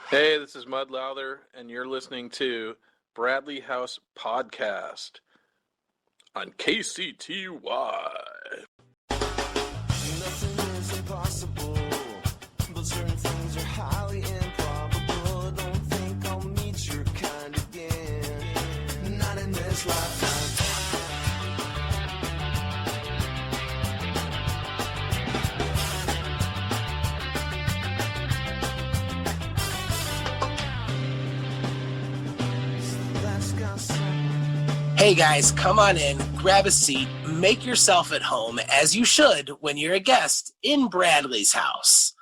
Hey, this is Mud Lowther, and you're listening to Bradley House Podcast on KCTY. Nothing is impossible, but certain things are highly improbable. Don't think I'll meet your kind again, not in this lifetime. Hey guys, come on in, grab a seat, make yourself at home, as you should when you're a guest in Bradley's house.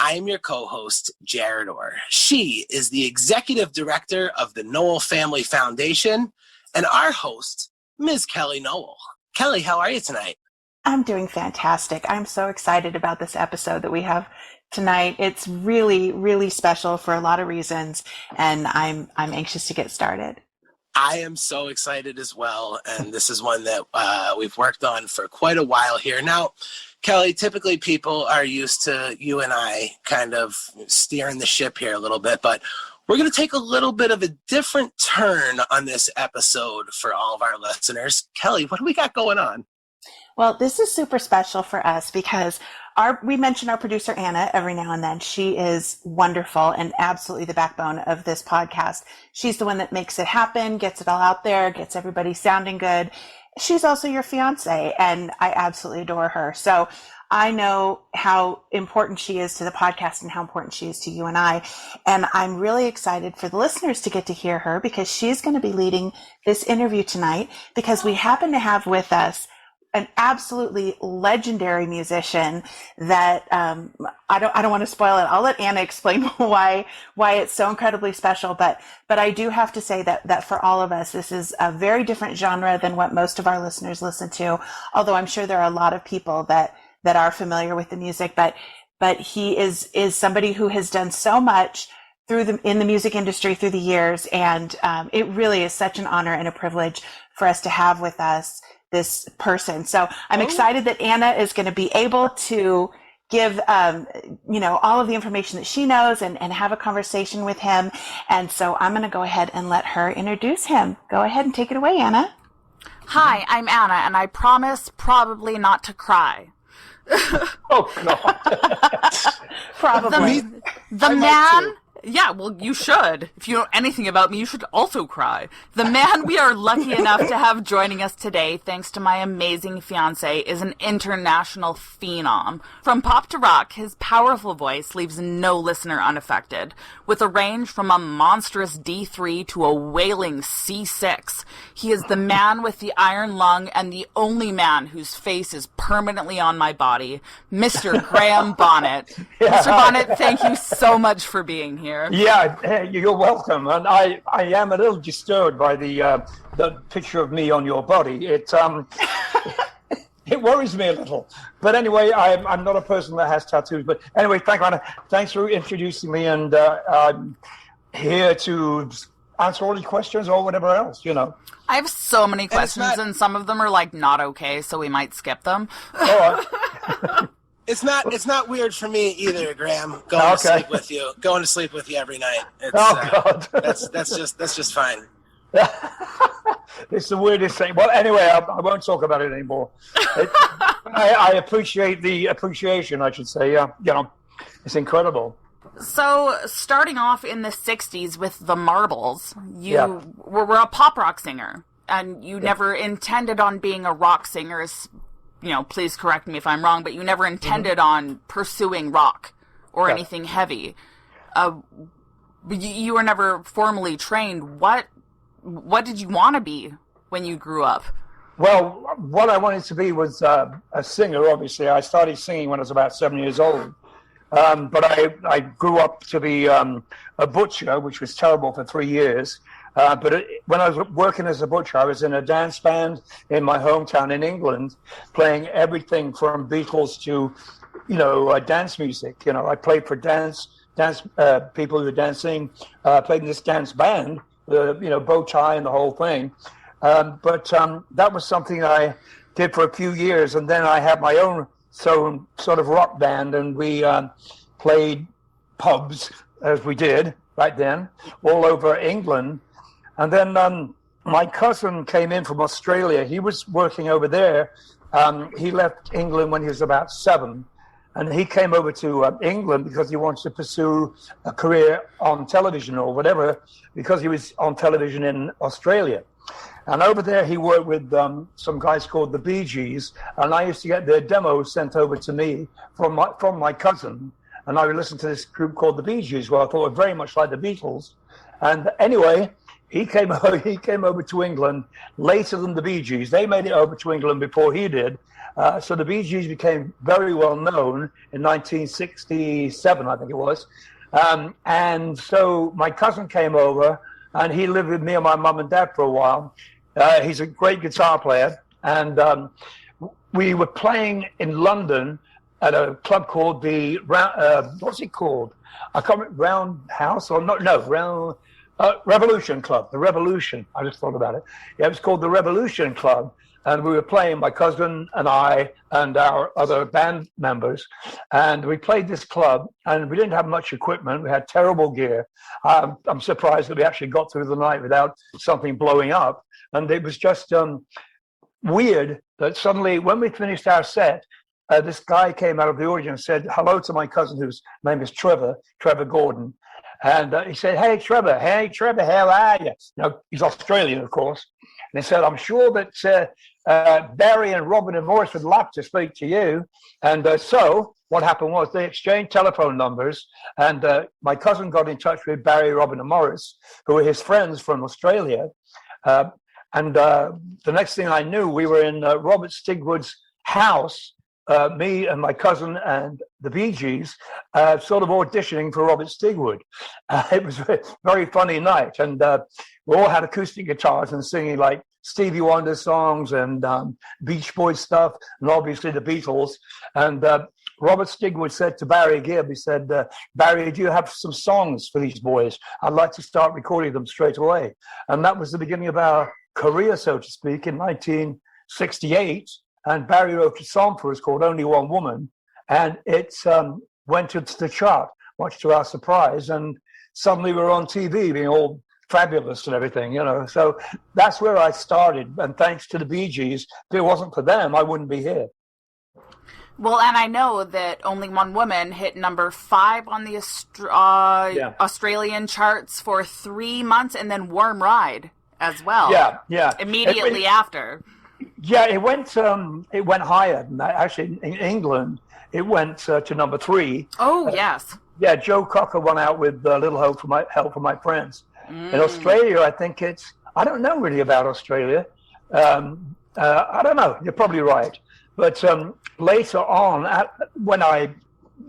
I am your co-host, Jarett Orr. She is the executive director of the Noel Family Foundation, and our host, Ms. Kellie Noel. Kellie, how are you tonight? I'm doing fantastic. I'm so excited about this episode that we have tonight. It's really, really special for a lot of reasons, and I'm anxious to get started. I am so excited as well, and this is one that we've worked on for quite a while here. Now, Kellie, typically people are used to you and I kind of steering the ship here a little bit, but we're going to take a little bit of a different turn on this episode for all of our listeners. Kellie, what do we got going on? Well, this is super special for us because we mention our producer, Anna, every now and then. She is wonderful and absolutely the backbone of this podcast. She's the one that makes it happen, gets it all out there, gets everybody sounding good. She's also your fiance, and I absolutely adore her. So I know how important she is to the podcast and how important she is to you and I. And I'm really excited for the listeners to get to hear her because she's going to be leading this interview tonight because we happen to have with us an absolutely legendary musician that I don't want to spoil it. I'll let Anna explain why it's so incredibly special. But I do have to say that for all of us, this is a very different genre than what most of our listeners listen to. Although I'm sure there are a lot of people that are familiar with the music. But he is somebody who has done so much in the music industry through the years, and it really is such an honor and a privilege for us to have with us this person. So I'm excited that Anna is going to be able to give, all of the information that she knows and have a conversation with him. And so I'm going to go ahead and let her introduce him. Go ahead and take it away, Anna. Hi, I'm Anna, and I promise probably not to cry. Oh, God. Probably. The man... Yeah, well, you should. If you know anything about me, you should also cry. The man we are lucky enough to have joining us today, thanks to my amazing fiance, is an international phenom. From pop to rock, his powerful voice leaves no listener unaffected. With a range from a monstrous D3 to a wailing C6, he is the man with the iron lung and the only man whose face is permanently on my body, Mr. Graham Bonnet. Yeah. Mr. Bonnet, thank you so much for being here. Yeah, you're welcome. And I am a little disturbed by the picture of me on your body. It worries me a little. But anyway, I'm not a person that has tattoos. But anyway, thanks for introducing me, and I'm here to answer all your questions or whatever else, you know. I have so many questions, and some of them are like not okay, so we might skip them. All right. It's not weird for me either, Graham. Going to sleep with you every night. God. That's just fine. It's the weirdest thing. Well, anyway, I won't talk about it anymore. I appreciate the appreciation, I should say. Yeah, it's incredible. So, starting off in the 60s with the Marbles, you were a pop rock singer, and you never intended on being a rock singer. Please correct me if I'm wrong, but you never intended on pursuing rock or anything heavy. You were never formally trained. What did you want to be when you grew up? Well, what I wanted to be was a singer, obviously. I started singing when I was about 7 years old. But I grew up to be a butcher, which was terrible for 3 years. But when I was working as a butcher, I was in a dance band in my hometown in England, playing everything from Beatles to, dance music. I played for dance people who were dancing, played in this dance band, bow tie and the whole thing. But that was something I did for a few years, and then I had my own sort of rock band, and we played pubs as we did. right then, all over England. And then my cousin came in from Australia. He was working over there. He left England when he was about 7. And he came over to England because he wanted to pursue a career on television or whatever, because he was on television in Australia. And over there, he worked with some guys called the Bee Gees, and I used to get their demos sent over to me from my cousin, and I would listen to this group called the Bee Gees, who I thought were very much like the Beatles. And anyway, he came over to England later than the Bee Gees. They made it over to England before he did. So the Bee Gees became very well known in 1967, I think it was. And so my cousin came over, and he lived with me and my mum and dad for a while. He's a great guitar player. And we were playing in London at a club called the, what's it called? I can't remember, Roundhouse or no, Round... Revolution Club, the Revolution. I just thought about it. Yeah, it was called the Revolution Club, and we were playing, my cousin and I and our other band members, and we played this club, and we didn't have much equipment. We had terrible gear. I'm surprised that we actually got through the night without something blowing up, and it was just weird that suddenly, when we finished our set, this guy came out of the audience and said hello to my cousin, whose name is Trevor Gordon. And he said, hey, Trevor, how are you? Now, he's Australian, of course. And he said, I'm sure that Barry and Robin and Morris would love to speak to you. And so what happened was they exchanged telephone numbers. And my cousin got in touch with Barry, Robin, and Morris, who were his friends from Australia. And the next thing I knew, we were in Robert Stigwood's house, me and my cousin and the Bee Gees, sort of auditioning for Robert Stigwood. It was a very funny night, and we all had acoustic guitars and singing like Stevie Wonder songs and Beach Boys stuff, and obviously the Beatles. And Robert Stigwood said to Barry Gibb, he said, Barry, do you have some songs for these boys? I'd like to start recording them straight away. And that was the beginning of our career, so to speak, in 1968. And Barry wrote a song for us called Only One Woman, and it went to the chart, much to our surprise, and suddenly we're on TV being all fabulous and everything, you know. So that's where I started, and thanks to the Bee Gees. If it wasn't for them, I wouldn't be here. Well, and I know that Only One Woman hit number 5 on the Australian charts for 3 months, and then Warm Ride as well. Yeah. Immediately after. Yeah, it went higher than that. Actually, in England, it went to number 3. Oh, yes. Yeah, Joe Cocker won out with Little Help from My Friends. In Australia, I think I don't know really about Australia. I don't know. You're probably right. But later on, when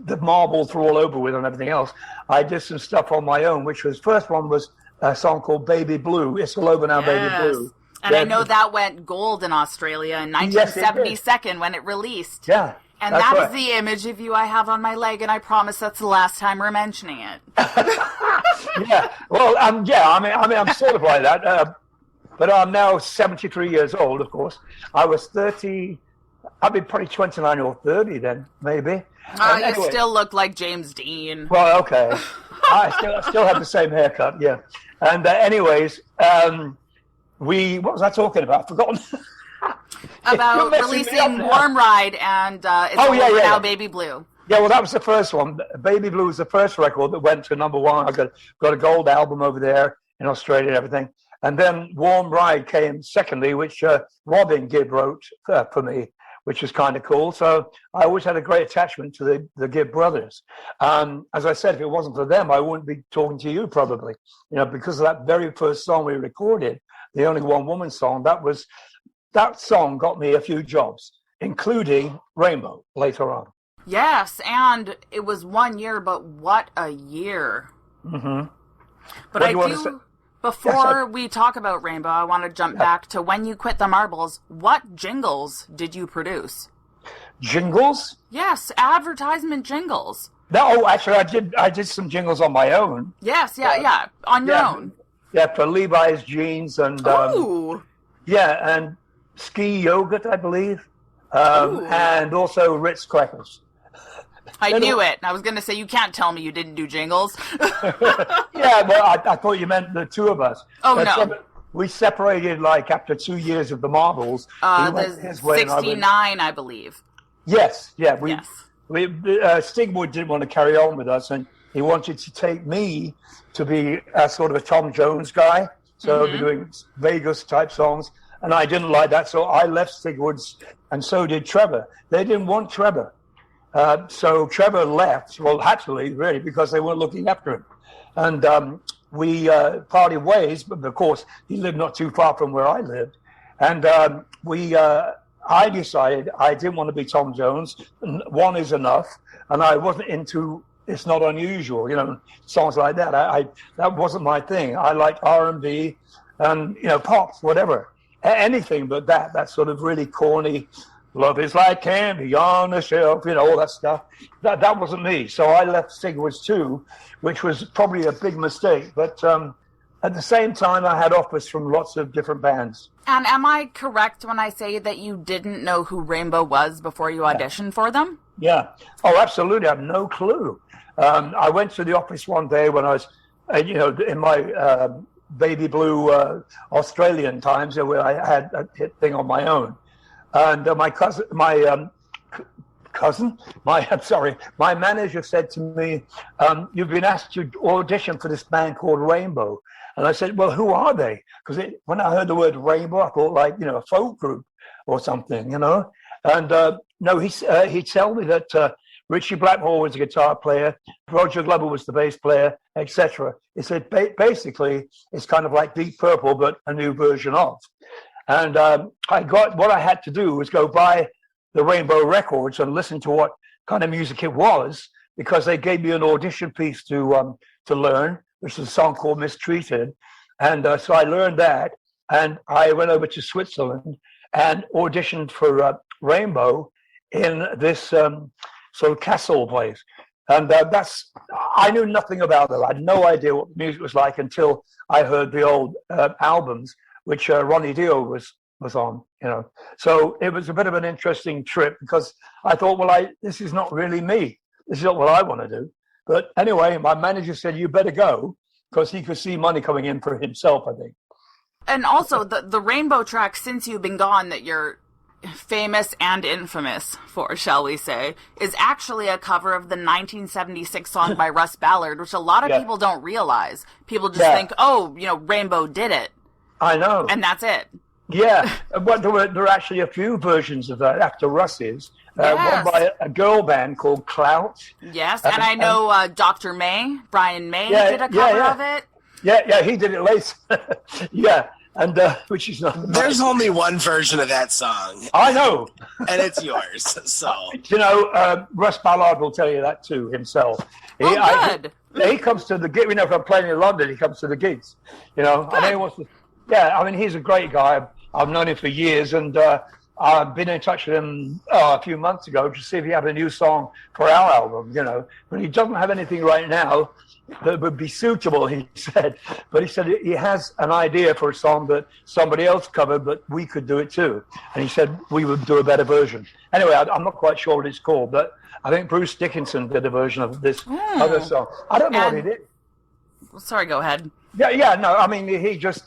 the marbles were all over with and everything else, I did some stuff on my own, first one was a song called Baby Blue. It's all over now, Baby Blue. And I know that went gold in Australia in 1972 when it released. Yeah. And that is the image of you I have on my leg, and I promise that's the last time we're mentioning it. Yeah. Well, I'm sort of like that. But I'm now 73 years old, of course. I was 30. I'd be probably 29 or 30 then, maybe. You still look like James Dean. Well, okay. I still have the same haircut, yeah. And anyways, what was I talking about? I've forgotten. About releasing Warm Ride and now Baby Blue. Yeah, well, that was the first one. Baby Blue was the first record that went to number 1. I got a gold album over there in Australia and everything. And then Warm Ride came secondly, which Robin Gibb wrote for me, which was kind of cool. So I always had a great attachment to the Gibb brothers. As I said, if it wasn't for them, I wouldn't be talking to you probably, because of that very first song we recorded, the Only One Woman song. That song got me a few jobs, including Rainbow later on. Yes, and it was 1 year, but what a year. Mm-hmm. But before we talk about Rainbow, I want to jump back to when you quit the Marbles. What jingles did you produce? Jingles? Yes, advertisement jingles. No, actually, I did some jingles on my own. Yes, on your own. Yeah, for Levi's jeans and and Ski Yogurt, I believe, and also Ritz crackers. I knew it. I was going to say, you can't tell me you didn't do jingles. Yeah, well, I thought you meant the two of us. Oh, no. We separated like after 2 years of the Marbles. He went his way and I went- 69, I believe. Yes, yeah. Yes. Stigwood didn't want to carry on with us, and he wanted to take me to be sort of a Tom Jones guy. So I'd be doing Vegas type songs, and I didn't like that. So I left Stigwood's, and so did Trevor. They didn't want Trevor. So Trevor left, well, actually, really, because they weren't looking after him. And we parted ways, but of course, he lived not too far from where I lived. And I decided I didn't want to be Tom Jones. One is enough. And I wasn't into, it's not unusual, songs like that. That wasn't my thing. I liked R&B and, pop, whatever. Anything but that sort of really corny, love is like candy on the shelf, all that stuff. That wasn't me. So I left Stigwood's too, which was probably a big mistake. But at the same time, I had offers from lots of different bands. And am I correct when I say that you didn't know who Rainbow was before you auditioned for them? Yeah. Oh, absolutely. I have no clue. I went to the office one day when I was, in my baby blue Australian times, where I had a hit thing on my own. And my manager said to me, you've been asked to audition for this band called Rainbow. And I said, well, who are they? Because when I heard the word Rainbow, I thought like, a folk group or something, And no, he told me that Richie Blackmore was a guitar player, Roger Glover was the bass player, etc. He said, basically, it's kind of like Deep Purple, but a new version of. And what I had to do was go buy the Rainbow records and listen to what kind of music it was, because they gave me an audition piece to learn, which is a song called Mistreated. And so I learned that, and I went over to Switzerland and auditioned for Rainbow in this sort of castle place. And I knew nothing about it. I had no idea what music was like until I heard the old albums, which Ronnie Dio was on, So it was a bit of an interesting trip, because I thought, well, this is not really me. This is not what I want to do. But anyway, my manager said, you better go, because he could see money coming in for himself, I think. And also, the Rainbow track, Since You've Been Gone, that you're famous and infamous for, shall we say, is actually a cover of the 1976 song by Russ Ballard, which a lot of people don't realize. People just think, Rainbow did it. I know. And that's it. Yeah, but there were actually a few versions of that after Russ's. One by a girl band called Clout. Yes, and I know Dr. May, Brian May, did a cover of it. Yeah, he did it later. Yeah, and which is not. There's only one version of that song. I know, and it's yours. So Russ Ballard will tell you that too himself. Good. He comes to the gig. If I'm playing in London, he comes to the gigs. I mean, he's a great guy. I've known him for years, and I've been in touch with him a few months ago to see if he had a new song for our album, But he doesn't have anything right now that would be suitable, he said. But he said he has an idea for a song that somebody else covered, but we could do it too. And he said we would do a better version. Anyway, I'm not quite sure what it's called, but I think Bruce Dickinson did a version of this other song. I don't know what he did. Sorry, go ahead. Yeah, no, I mean, he just...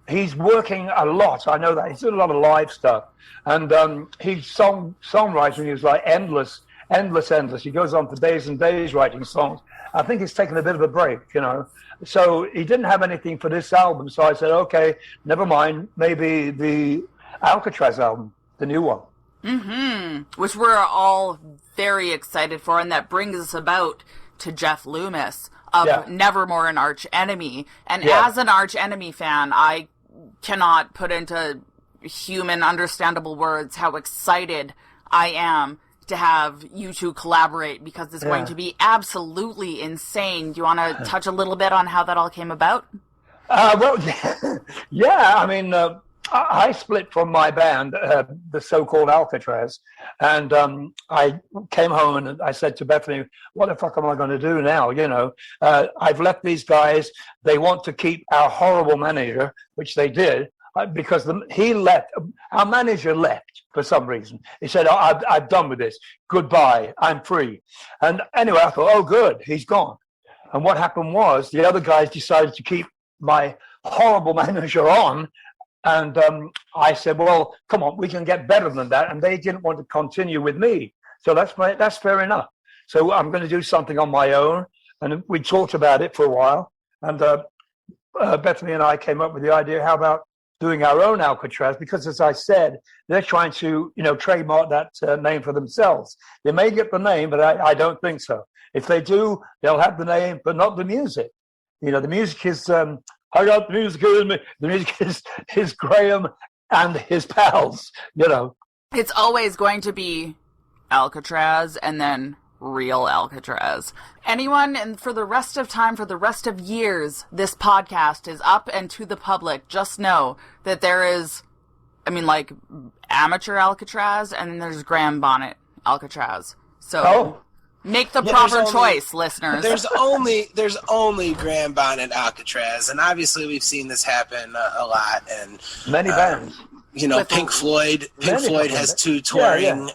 he's working a lot. I know that. He's doing a lot of live stuff. And he's songwriting is like endless. He goes on for days and days writing songs. I think he's taken a bit of a break, So he didn't have anything for this album. So I said, okay, never mind. Maybe the Alcatraz album, the new one. Mm-hmm. Which we're all very excited for. And that brings us about to Jeff Loomis of Nevermore an Arch Enemy. And as an Arch Enemy fan, I cannot put into human understandable words how excited I am to have you two collaborate, because it's going to be absolutely insane. Do you want to touch a little bit on how that all came about? Well, yeah, I mean, I split from my band, the so-called Alcatraz, and I came home and I said to Bethany, what the fuck am I going to do now? I've left these guys. They want to keep our horrible manager, which they did. because he left. Our manager left for some reason. He said, I'm done with this. Goodbye. I'm free. And anyway, I thought, oh, good. He's gone. And what happened was the other guys decided to keep my horrible manager on. And I said, well, come on, we can get better than that. And they didn't want to continue with me. So that's fair enough. So I'm going to do something on my own. And we talked about it for a while. And Bethany and I came up with the idea, how about doing our own Alcatraz? Because as I said, they're trying to, trademark that name for themselves. They may get the name, but I don't think so. If they do, they'll have the name, but not the music. The music is, I got the music in me. The music is Graham and his pals, It's always going to be Alcatraz and then real Alcatraz. Anyone, and for the rest of time, for the rest of years, this podcast is up and to the public. Just know that there is, amateur Alcatraz, and then there's Graham Bonnet Alcatraz. So make the proper choice, listeners. There's only Graham Bonnet Alcatraz, and obviously we've seen this happen a lot. And many bands. Pink Floyd has two touring,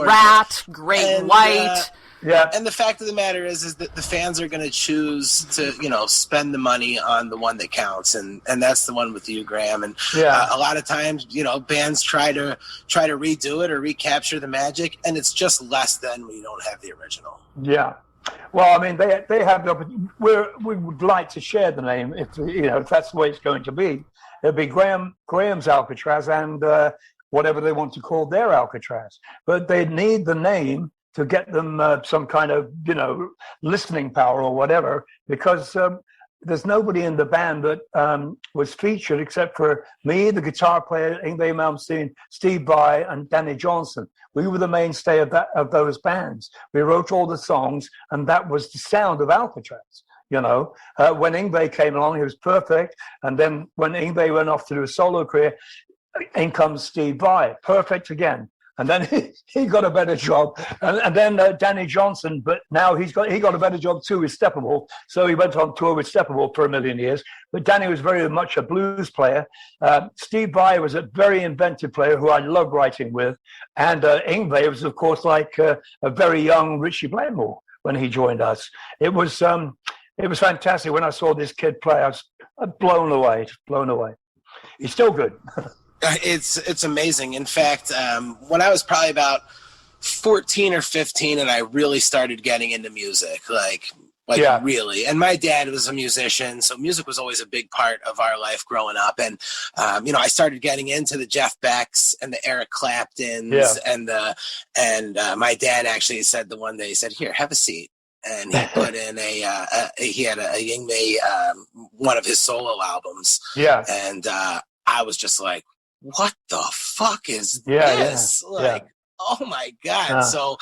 Rat, Great White. And the fact of the matter is that the fans are going to choose to, spend the money on the one that counts, and that's the one with you, Graham. And a lot of times, bands try to redo it or recapture the magic, and it's just less than when you don't have the original. Yeah. Well, they have the opportunity. We would like to share the name if that's the way it's going to be. It'll be Graham's Alcatraz and whatever they want to call their Alcatraz. But they need the name to get them some kind of, listening power or whatever, because there's nobody in the band that was featured except for me, the guitar player, Yngwie Malmsteen, Steve Vai, and Danny Johnson. We were the mainstay of those bands. We wrote all the songs, and that was the sound of Alcatraz. When Yngwie came along, he was perfect. And then when Yngwie went off to do a solo career, in comes Steve Vai, perfect again. And then he got a better job. And then Danny Johnson, but now he got a better job too with Steppenwolf. So he went on tour with Steppenwolf for a million years. But Danny was very much a blues player. Steve Vai was a very inventive player who I loved writing with. And Yngwie was, of course, like a very young Richie Blackmore when he joined us. It was fantastic. When I saw this kid play, I was blown away. He's still good. It's amazing. In fact, when I was probably about 14 or 15 and I really started getting into music, really. And my dad was a musician, so music was always a big part of our life growing up. And, I started getting into the Jeff Becks and the Eric Claptons and my dad actually said the one day, he said, "Here, have a seat." And he put in he had a Yngwie, one of his solo albums. Yeah. And I was just like, what the fuck is this? Oh my God. So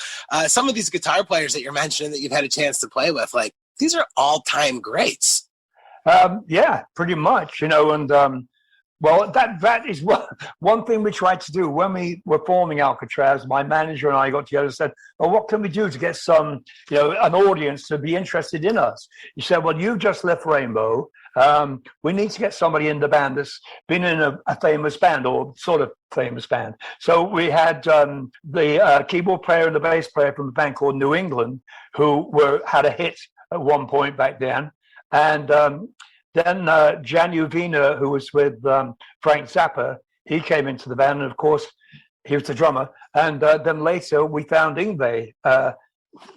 some of these guitar players that you're mentioning that you've had a chance to play with, these are all-time greats. Yeah, pretty much, and well, that is one thing we tried to do when we were forming Alcatraz. My manager and I got together and said, well, what can we do to get some, an audience to be interested in us? He said, well, you just left Rainbow. We need to get somebody in the band that's been in a famous band or sort of famous band. So we had the keyboard player and the bass player from a band called New England who had a hit at one point back then. And then Jan Uvina, who was with Frank Zappa, he came into the band, and of course, he was the drummer. And then later, we found Yngwie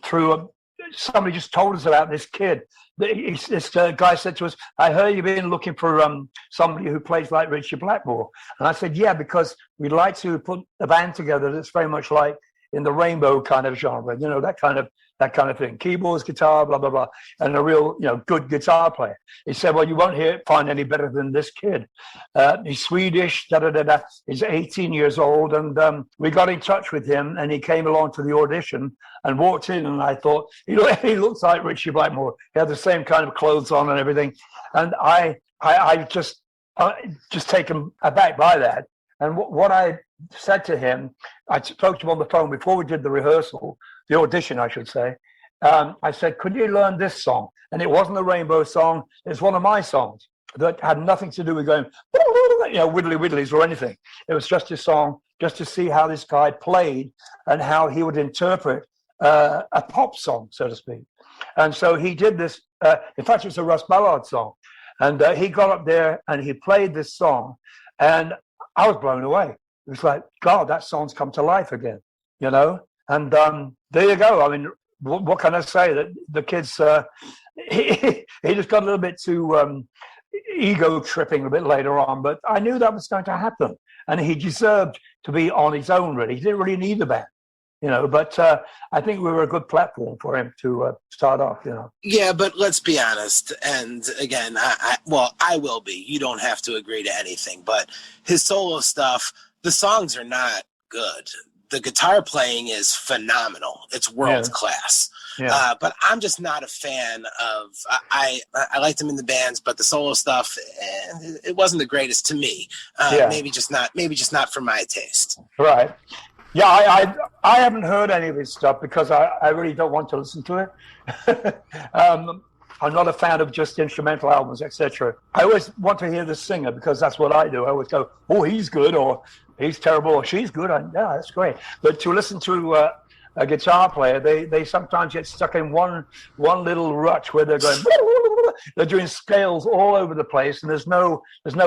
through somebody just told us about this kid. This guy said to us, "I heard you've been looking for somebody who plays like Richie Blackmore." And I said, "Yeah, because we'd like to put a band together that's very much like in the Rainbow kind of genre, that kind of thing, keyboards, guitar, blah blah blah, and a real good guitar player." He said, "Well, you won't find any better than this kid. He's Swedish, He's 18 years old." And we got in touch with him, and he came along to the audition and walked in, and I thought he looks like Richie Blackmore. He had the same kind of clothes on and everything, and I just taken aback by that. And what I said to him, I spoke to him on the phone before we did the rehearsal, the audition, I should say. I said, "Could you learn this song?" And it wasn't a Rainbow song. It's one of my songs. that had nothing to do with going, widdly widdlies or anything. It was just a song, just to see how this guy played and how he would interpret a pop song, so to speak. And so he did this. In fact, it was a Russ Ballard song. And he got up there and he played this song. And I was blown away. It was like, God, that song's come to life again, And there you go. I mean, what can I say? That the kids, he just got a little bit too ego tripping a bit later on. But I knew that was going to happen. And he deserved to be on his own, really. He didn't really need a band. But I think we were a good platform for him to start off, Yeah, but let's be honest. And again, I will be. You don't have to agree to anything. But his solo stuff, the songs are not good. The guitar playing is phenomenal. It's world class. Yeah. But I'm just not a fan of. I liked him in the bands, but the solo stuff, it wasn't the greatest to me. Maybe just not for my taste. Right. Yeah, I haven't heard any of his stuff because I really don't want to listen to it. I'm not a fan of just instrumental albums, etc. I always want to hear the singer because that's what I do. I always go, oh, he's good, or he's terrible, or she's good. Yeah, that's great. But to listen to a guitar player, they sometimes get stuck in one little rut where they're going, they're doing scales all over the place, and there's no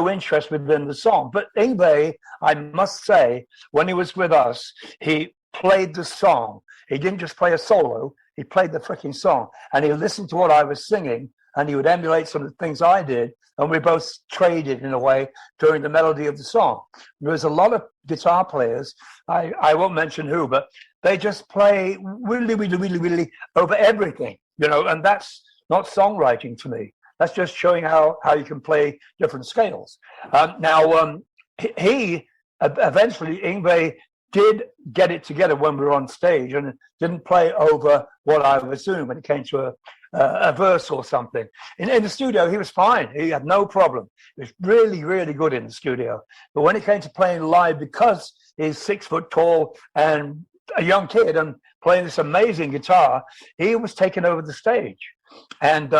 interest within the song. But Yngwie, I must say, when he was with us, he played the song. He didn't just play a solo. He played the freaking song, and he listened to what I was singing, and he would emulate some of the things I did, and we both traded in a way during the melody of the song. There was a lot of guitar players, I won't mention who, but they just play willy over everything, and that's not songwriting to me. That's just showing how you can play different scales. He eventually, Yngwie did get it together when we were on stage and didn't play over what I was doing when it came to a verse or something. In the studio, he was fine. He had no problem. He was really, really good in the studio. But when it came to playing live, because he's 6 foot tall and a young kid and playing this amazing guitar, he was taking over the stage. And,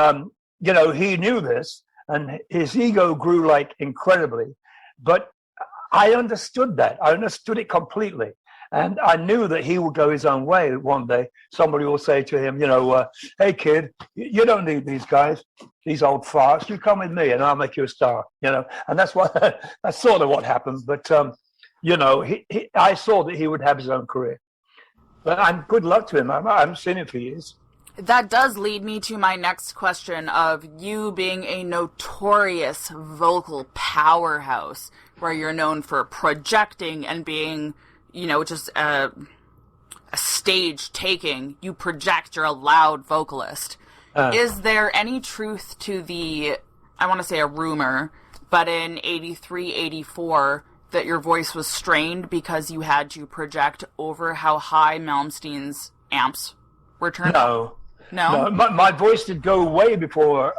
he knew this, and his ego grew like incredibly. But I understood that. I understood it completely. And I knew that he would go his own way one day. Somebody will say to him, hey, kid, you don't need these guys, these old farts. You come with me and I'll make you a star, And that's sort of what happened. But, I saw that he would have his own career. But good luck to him. I haven't seen him for years. That does lead me to my next question of you being a notorious vocal powerhouse, where you're known for projecting and being, just a stage taking. You project, you're a loud vocalist. Is there any truth to I want to say a rumor, but in 83, 84, that your voice was strained because you had to project over how high Malmsteen's amps were turned up? No? My voice did go way before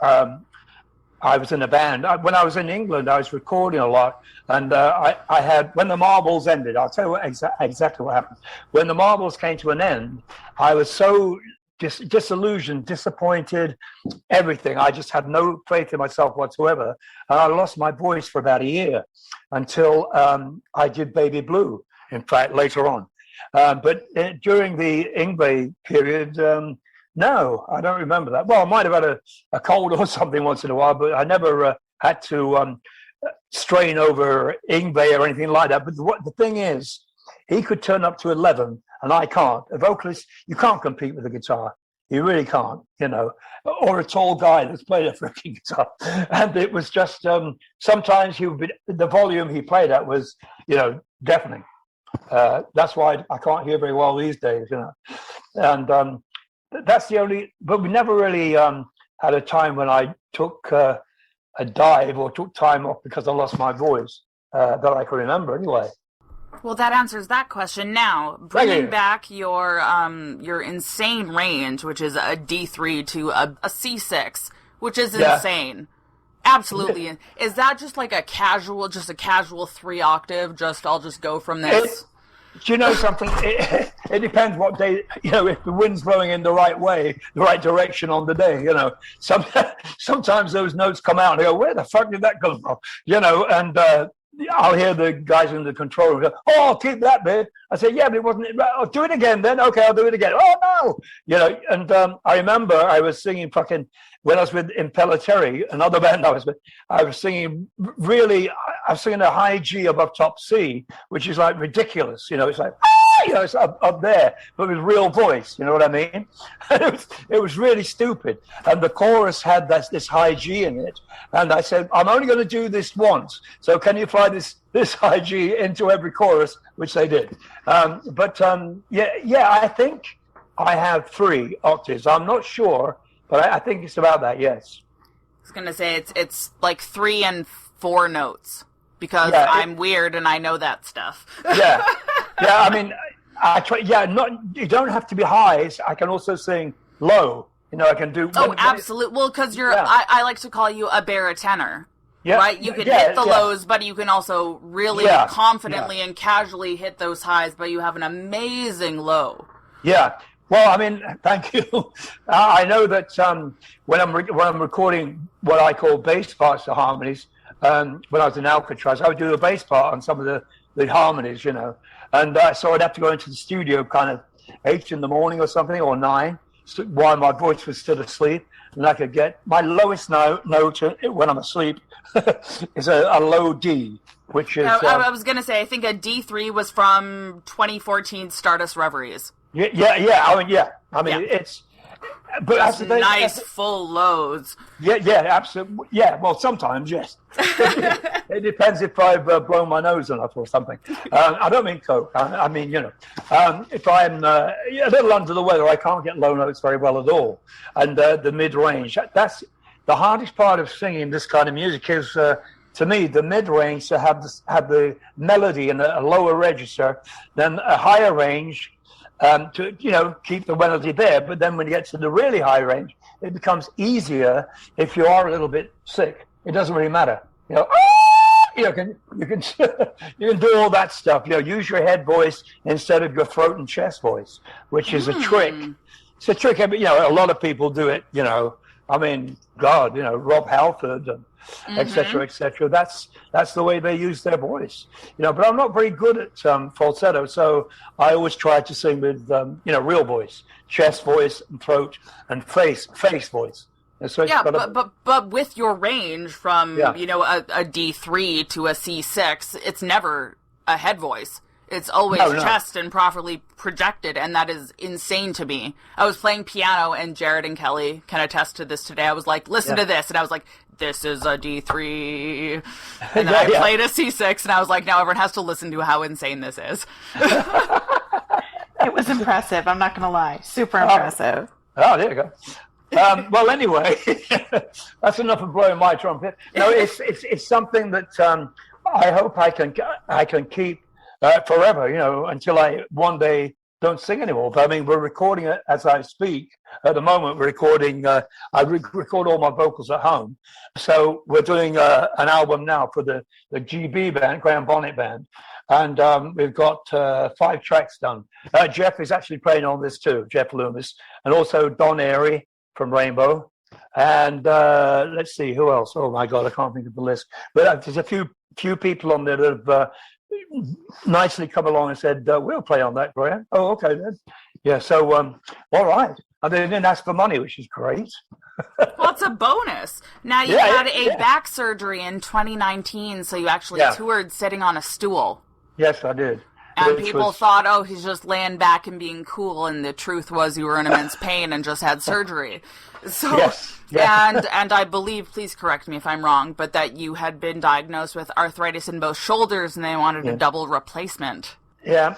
I was in a band. When I was in England, I was recording a lot, and I had, when the Marbles ended, I'll tell you exactly what happened. When the Marbles came to an end, I was so disillusioned, disappointed, everything. I just had no faith in myself whatsoever, and I lost my voice for about a year until I did Baby Blue, in fact, later on. But during the Yngwie period, no, I don't remember that. Well, I might have had a cold or something once in a while, but I never had to strain over Yngwie or anything like that. But the thing is, he could turn up to 11, and I can't. A vocalist, you can't compete with a guitar. You really can't, or a tall guy that's played a freaking guitar. And it was just, sometimes the volume he played at was, deafening. That's why I can't hear very well these days, And that's the only, but we never really had a time when I took a dive or took time off because I lost my voice that I can remember anyway. Well, that answers that question. Now, bringing back your insane range, which is a D3 to a C6, which is insane. Absolutely. Is that just like a casual 3 octave? I'll just go from this? Do you know something? It depends what day, if the wind's blowing in the right way, the right direction on the day, sometimes those notes come out and I go, where the fuck did that come from? And I'll hear the guys in the control room go, oh, I'll keep that bit. I say, yeah, but it wasn't, I'll do it again then. Okay, I'll do it again. Oh, no. And I remember I was singing when I was in Pelleteri, another band I was singing I was singing a high G above top C, which is like ridiculous. It's like, it's up there, but with real voice. You know what I mean? It was really stupid. And the chorus had this high G in it. And I said, I'm only going to do this once. So can you fly this high G into every chorus, which they did. I think I have 3 octaves. I'm not sure, but I think it's about that, yes. I was going to say it's like 3 and 4 notes because I'm weird and I know that stuff. Yeah. Yeah, I mean, I try, you don't have to be high. I can also sing low. I can do... Oh, absolutely. Well, because I like to call you a baritone. Yeah, right? You can hit the lows, but you can also really confidently and casually hit those highs, but you have an amazing low. Yeah. Well, I mean, thank you. I know that when I'm recording what I call bass parts to harmonies, when I was in Alcatraz, I would do a bass part on some of the harmonies, and so I'd have to go into the studio kind of 8 in the morning or something, or 9, while my voice was still asleep, and I could get my lowest note when I'm asleep is a low D, which is... I was going to say, I think a D3 was from 2014 Stardust Reveries. I mean, it's... But that's nice full lows. Yeah, absolutely. Yeah, well, sometimes, yes. It depends if I've blown my nose enough or something. I don't mean coke. I mean, if I'm a little under the weather, I can't get low notes very well at all. And the mid-range, that's the hardest part of singing this kind of music is, to me, the mid-range to have the melody in a lower register, then a higher range, to keep the melody there. But then when you get to the really high range, it becomes easier if you are a little bit sick. It doesn't really matter. You can do all that stuff. Use your head voice instead of your throat and chest voice, which is a trick. It's a trick. A lot of people do it. I mean, God, Rob Halford and et cetera, that's the way they use their voice, but I'm not very good at falsetto, so I always try to sing with real voice, chest voice and throat and face voice. And so but with your range from a D3 to a C6, it's never a head voice. It's always chest and properly projected, and that is insane to me. I was playing piano, and Jarett and Kelly can attest to this today. I was like, listen to this, and I was like, this is a D3. And then I played a C6, and I was like, now everyone has to listen to how insane this is. It was impressive, I'm not going to lie. Super impressive. Oh, there you go. Well, anyway, that's enough of blowing my trumpet. No, it's something that I hope I can keep forever, until I one day don't sing anymore. But I mean, we're recording it as I speak. At the moment, we're recording. I record all my vocals at home, so we're doing an album now for the GB band, Graham Bonnet band, and we've got 5 tracks done. Jeff is actually playing on this too, Jeff Loomis, and also Don Airy from Rainbow, and let's see who else. Oh my God, I can't think of the list. But there's a few people on there that have nicely come along and said, we'll play on that, Graham. Oh, okay then. Yeah, so all right. And they didn't ask for money, which is great. Well, it's a bonus. Now you had a back surgery in 2019, so you actually toured sitting on a stool. Yes, I did. And people thought, oh, he's just laying back and being cool, and the truth was you were in immense pain and just had surgery. So, and I believe, please correct me if I'm wrong, but that you had been diagnosed with arthritis in both shoulders, and they wanted a double replacement. Yeah,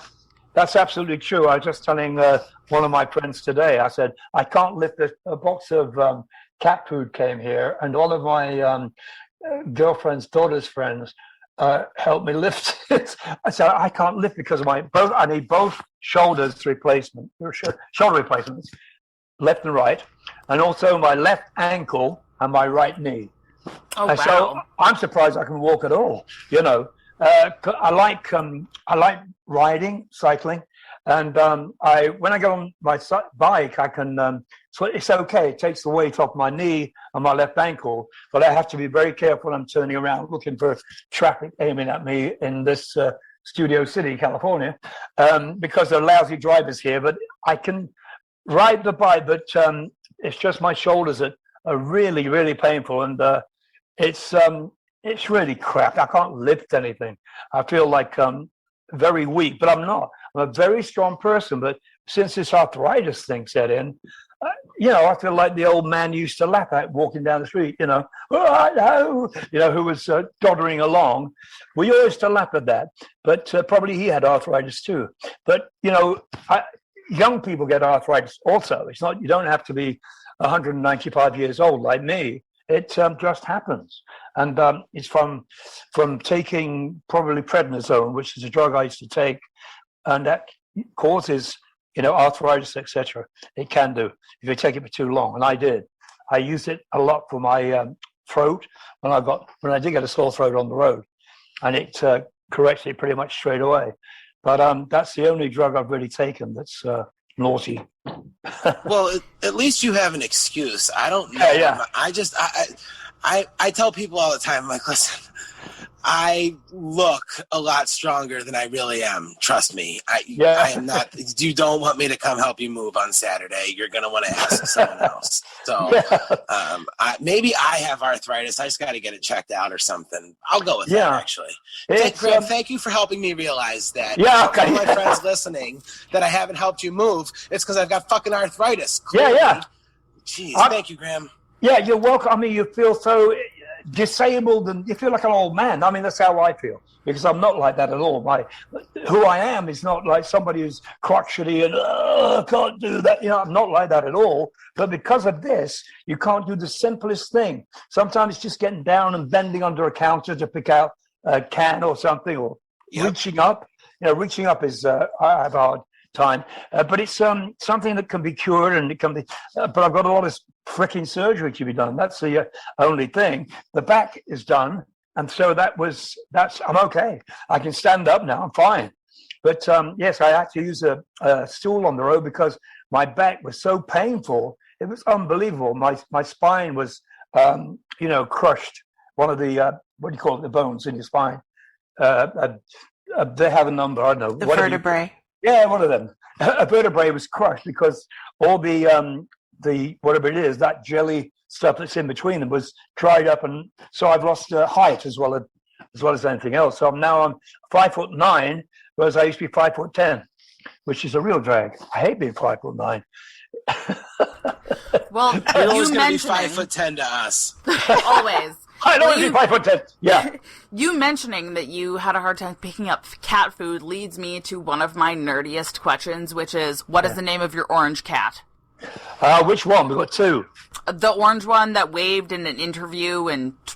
that's absolutely true. I was just telling one of my friends today, I said, I can't lift a box of cat food came here, and all of my girlfriend's daughter's friends help me lift it. I said, I can't lift because of I need both shoulder replacements, left and right, and also my left ankle and my right knee. Oh, wow. So I'm surprised I can walk at all, I like riding, cycling, and when I go on my bike, I can. So it's okay. It takes the weight off my knee and my left ankle, but I have to be very careful when I'm turning around, looking for traffic aiming at me in this Studio City, California, because there are lousy drivers here. But I can ride the bike, but it's just my shoulders that are really, really painful, and it's really crap. I can't lift anything. I feel like very weak, but I'm not. I'm a very strong person, but since this arthritis thing set in, I feel like the old man used to laugh at walking down the street, oh, hello, who was doddering along. We used to laugh at that, but probably he had arthritis too. But, young people get arthritis also. It's not, you don't have to be 195 years old like me. It just happens. And it's from taking probably prednisone, which is a drug I used to take, and that causes, arthritis, etc. It can do if you take it for too long. And I did. I used it a lot for my throat when I did get a sore throat on the road, and it corrected it pretty much straight away. But that's the only drug I've really taken that's naughty. Well, at least you have an excuse. I don't know. Yeah. I tell people all the time, I'm like, listen, I look a lot stronger than I really am. Trust me. I am not. You don't want me to come help you move on Saturday. You're going to want to ask someone else. So maybe I have arthritis. I just got to get it checked out or something. I'll go with that, actually. Graham, thank you for helping me realize that. Yeah, okay. All my friends listening that I haven't helped you move, it's because I've got fucking arthritis. Clearly. Yeah. Jeez, thank you, Graham. Yeah, you're welcome. I mean, you feel so disabled and you feel like an old man. I mean, that's how I feel, because I'm not like that at all. Who I am is not like somebody who's crotchety and can't do that. I'm not like that at all. But because of this, you can't do the simplest thing. Sometimes it's just getting down and bending under a counter to pick out a can or something, or reaching up. Reaching up is I have a hard time, but it's something that can be cured, and it can be. But I've got a lot of freaking surgery to be done. That's the only thing. The back is done, and so I'm okay. I can stand up now. I'm fine. But yes, I had to use a stool on the road because my back was so painful. It was unbelievable. My spine was crushed. One of the what do you call it? The bones in your spine. They have a number. I don't know. The vertebrae. Yeah, one of them. A vertebrae was crushed because all the whatever it is, that jelly stuff that's in between them was dried up, and so I've lost height as well as anything else. So I'm 5'9", whereas I used to be 5'10", which is a real drag. I hate being 5'9". Well, you're always you going to be mentioning 5'10" to us. always. I don't want to be 5'10". Yeah. You mentioning that you had a hard time picking up cat food leads me to one of my nerdiest questions, which is, what is the name of your orange cat? Which one? We've got two. The orange one that waved in an interview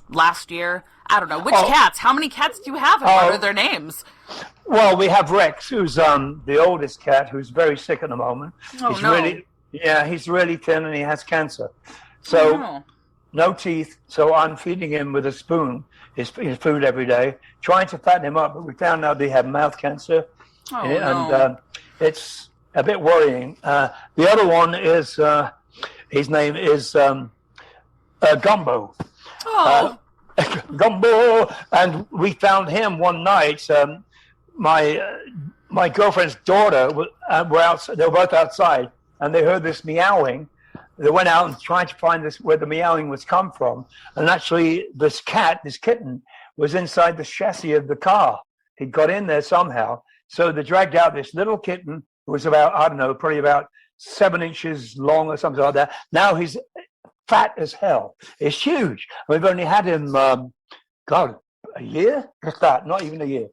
last year. I don't know. Which cats? How many cats do you have, and what are their names? Well, we have Rex, who's the oldest cat, who's very sick at the moment. Oh, no. He's really thin and he has cancer. So no teeth. So I'm feeding him with a spoon, his food every day, trying to fatten him up. But we found out they have mouth cancer. And it's a bit worrying. The other one is, his name is Gumbo. Oh. Gumbo. And we found him one night. My girlfriend's daughter were outside. They were both outside, and they heard this meowing. They went out and tried to find where the meowing was come from. And actually, this kitten, was inside the chassis of the car. He got in there somehow. So they dragged out this little kitten who was about, I don't know, probably about 7 inches long or something like that. Now he's fat as hell. It's huge. We've only had him, a year? Just that, not even a year.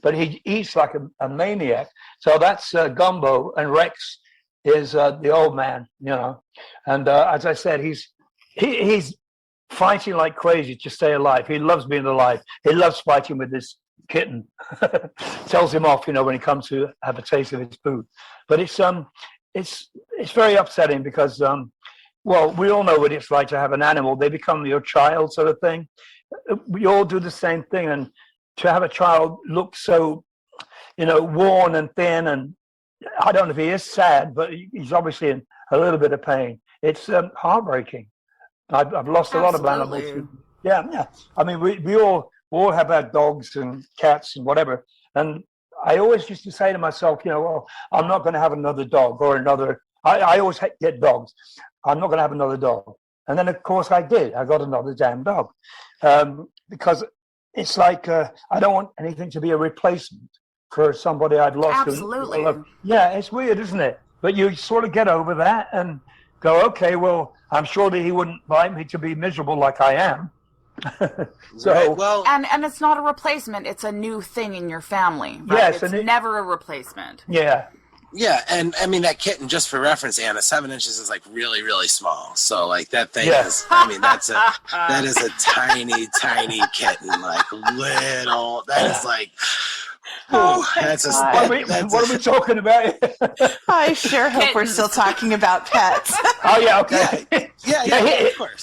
But he eats like a maniac. So that's Gumbo, and Rex is the old man, And as I said, he's fighting like crazy to stay alive. He loves being alive. He loves fighting with this kitten. Tells him off, when he comes to have a taste of his food. But it's very upsetting because, we all know what it's like to have an animal. They become your child, sort of thing. We all do the same thing, and to have a child look so, worn and thin, and I don't know if he is sad, but he's obviously in a little bit of pain. It's heartbreaking. I've lost a lot of animals. Yeah. I mean, we all have had dogs and cats and whatever. And I always used to say to myself, well, I'm not going to have another dog or another. I always get dogs. I'm not going to have another dog. And then, of course, I did. I got another damn dog. Because it's like I don't want anything to be a replacement for somebody I've lost. Absolutely. Yeah, it's weird, isn't it? But you sort of get over that and go, okay, well, I'm sure that he wouldn't like me to be miserable like I am. So right, well, and it's not a replacement, it's a new thing in your family, right? Yes, it's never a replacement. Yeah, and I mean, that kitten, just for reference, Anna, 7 inches is like really, really small. So like that thing is, I mean, that is a tiny, tiny kitten, like little. That is like. That's what are we talking about? I sure hope we're still talking about pets. Oh yeah, okay. Yeah, of course.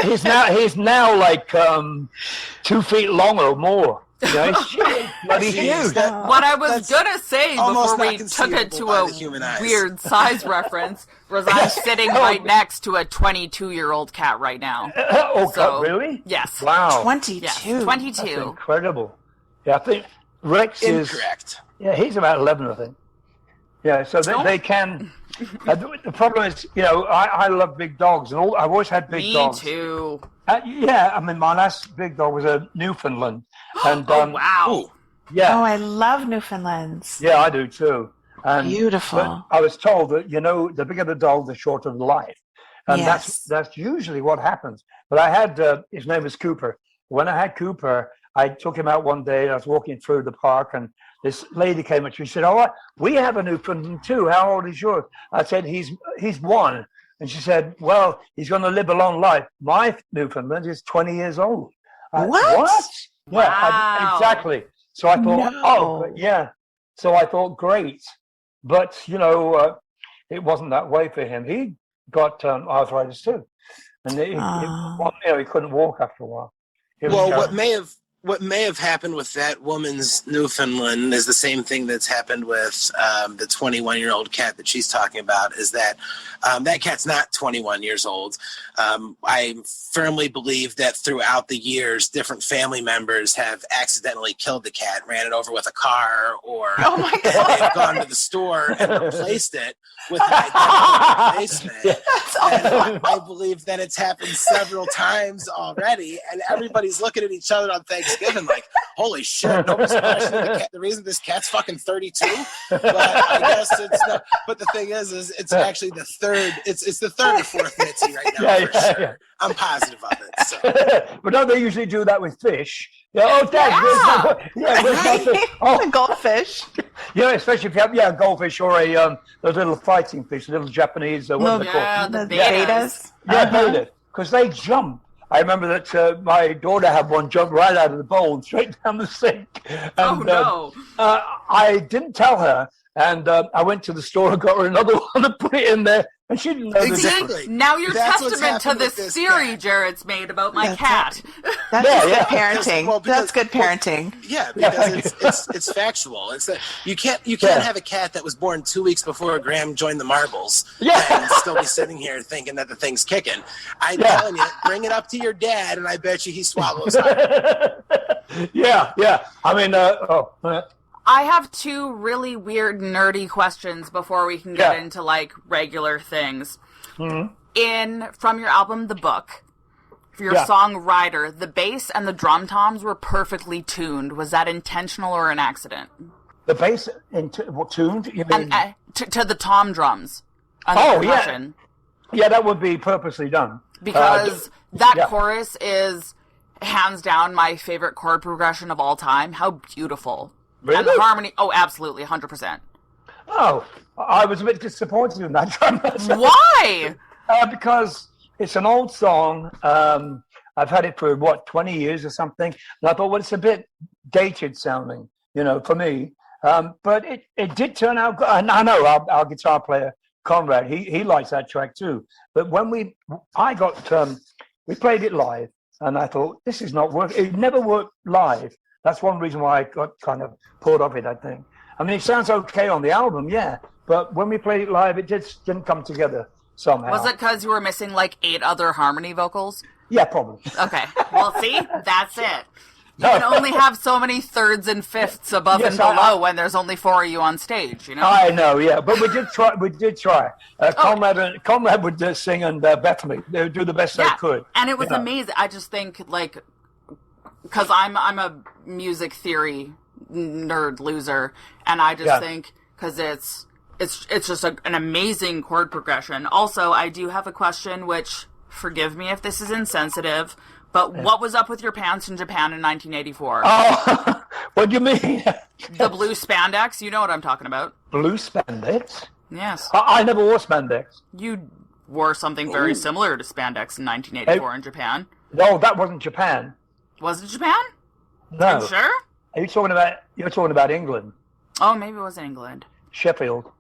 He's now like 2 feet long or more. He's bloody huge. What I was gonna say before we took it to a weird size reference was I'm sitting right next to a 22-year-old cat right now. God, really? Yes. Wow. 22. Yes, 22. That's incredible. Yeah, I think Rex is incorrect. Yeah, he's about 11, I think. Yeah, so they can. The problem is, I love big dogs, and I've always had big dogs. Me too. Yeah, I mean, my last big dog was a Newfoundland, and wow. Yeah. Oh, I love Newfoundlands. Yeah, I do too. And, Beautiful. But I was told that the bigger the dog, the shorter the life, and Yes. that's usually what happens. But I had his name was Cooper. When I had Cooper, I took him out one day. I was walking through the park, and this lady came up. She said, "Oh, we have a Newfoundland too. How old is yours?" I said, "He's 1." And she said, "Well, he's going to live a long life. My Newfoundland is 20 years old." What? Yeah, Wow. exactly. So I thought, So I thought, great. But, it wasn't that way for him. He got arthritis too. And he couldn't walk after a while. Well, what may have happened with that woman's Newfoundland is the same thing that's happened with the 21-year-old cat that she's talking about, is that that cat's not 21 years old. I firmly believe that throughout the years, different family members have accidentally killed the cat, ran it over with a car, or they've gone to the store and replaced it with an identical replacement. And I believe that it's happened several times already, and everybody's looking at each other on Thanksgiving like, holy shit, nobody's questioning the reason this cat's fucking 32. But I guess it's not. But the thing is it's actually the third. It's the third or fourth Mitzi right now for sure. Yeah. I'm positive of it. So. But don't they usually do that with fish? Yeah, The goldfish. Especially if you have goldfish or those little fighting fish, little Japanese. What are they called? The betas. Yeah, betas. Because they jump. I remember that my daughter had one jump right out of the bowl and straight down the sink. And, I didn't tell her, and I went to the store and got her another one and put it in there, and she didn't know the difference. Now you're testament to this theory Jared's made about my cat. That's good parenting. That's good parenting. Because it's factual. It's that you can't have a cat that was born 2 weeks before Graham joined the marbles and still be sitting here thinking that the thing's kicking. I'm telling you, bring it up to your dad, and I bet you he swallows it. Yeah. I mean, I have 2 really weird, nerdy questions before we can get into regular things. Mm-hmm. From your album, The Book, for your song Rider, the bass and the drum toms were perfectly tuned. Was that intentional or an accident? The bass tuned? You mean? And, to the tom drums. Yeah, that would be purposely done. Because that chorus is hands down my favorite chord progression of all time. How beautiful. Really? And the harmony, absolutely, 100%. Oh, I was a bit disappointed in that drum. Why? Because it's an old song. I've had it for, 20 years or something. And I thought, well, it's a bit dated sounding, for me. But it did turn out good. And I know our guitar player, Conrad, he likes that track too. But when we played it live, and I thought, this is not working. It never worked live. That's one reason why I got kind of pulled off it, I think. I mean, it sounds okay on the album, yeah, but when we played it live, it just didn't come together somehow. Was it because you were missing like 8 other harmony vocals? Yeah, probably. Okay. Well, see, that's it. You can only have so many thirds and fifths above and below when there's only 4 of you on stage, you know? I know, yeah, but we did try. Conrad would sing and Bethany. They would do the best they could. And it was amazing. I just think, like, because I'm a music theory nerd loser, and I just think, because it's just an amazing chord progression. Also, I do have a question, which, forgive me if this is insensitive, but what was up with your pants in Japan in 1984? Oh, what do you mean? The blue spandex, you know what I'm talking about. Blue spandex? Yes. I never wore spandex. You wore something very similar to spandex in 1984 in Japan. No, that wasn't Japan. Was it Japan? No. Are you sure? You're talking about England. Oh, maybe it was England. Sheffield.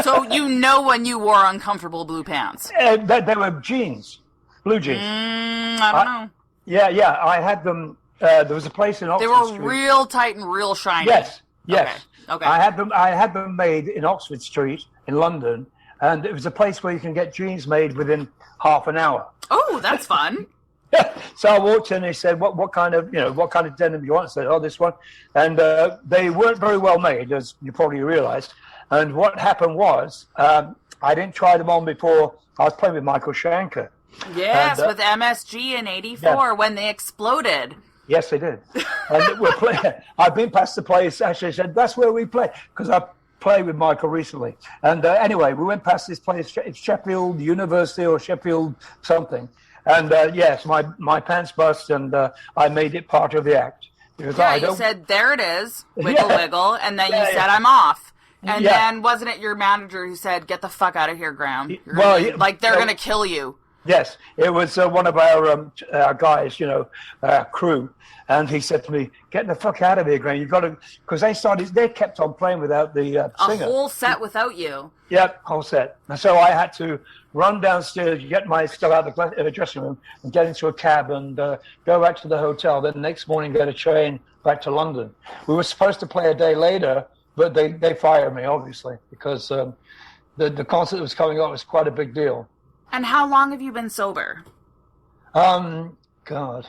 So you know when you wore uncomfortable blue pants? They were jeans. Blue jeans. I don't know. Yeah. I had them. There was a place in Oxford They were Street. real tight and real shiny. Yes. Okay. I had them made in Oxford Street in London, and it was a place where you can get jeans made within half an hour. Oh, that's fun. So I walked in and they said, what kind of denim do you want? I said, this one. And they weren't very well made, as you probably realized. And what happened was, I didn't try them on before I was playing with Michael Schenker. Yes, with MSG in '84 when they exploded. Yes, they did. And we're playing. I've been past the place. Actually, said that's where we play because I played with Michael recently. And anyway, we went past this place. It's Sheffield University or Sheffield something. And yes, my pants bust, and I made it part of the act. Because you said there it is, wiggle wiggle, and then you said I'm off. And then wasn't it your manager who said, "Get the fuck out of here, Graham"? They're gonna kill you. Yes, it was one of our guys, crew, and he said to me, "Get the fuck out of here, Graham. You've got to," because they kept on playing without the singer. A whole set without you. Yep, whole set. And so I had to run downstairs, get my stuff out of the dressing room, and get into a cab and go back to the hotel. Then the next morning, get a train back to London. We were supposed to play a day later, but they fired me, obviously, because the concert that was coming up was quite a big deal. And how long have you been sober? God.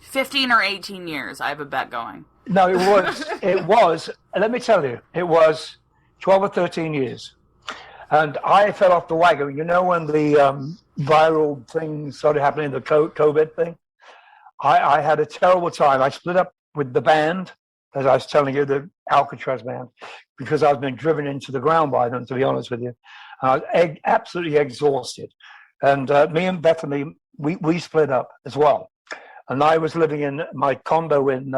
15 or 18 years, I have a bet going. No, it was, let me tell you, it was 12 or 13 years. And I fell off the wagon. You know when the viral thing started happening, the COVID thing? I had a terrible time. I split up with the band, as I was telling you, the Alcatraz band, because I've been driven into the ground by them, to be honest with you. I was absolutely exhausted. And me and Bethany, we split up as well. And I was living in my condo in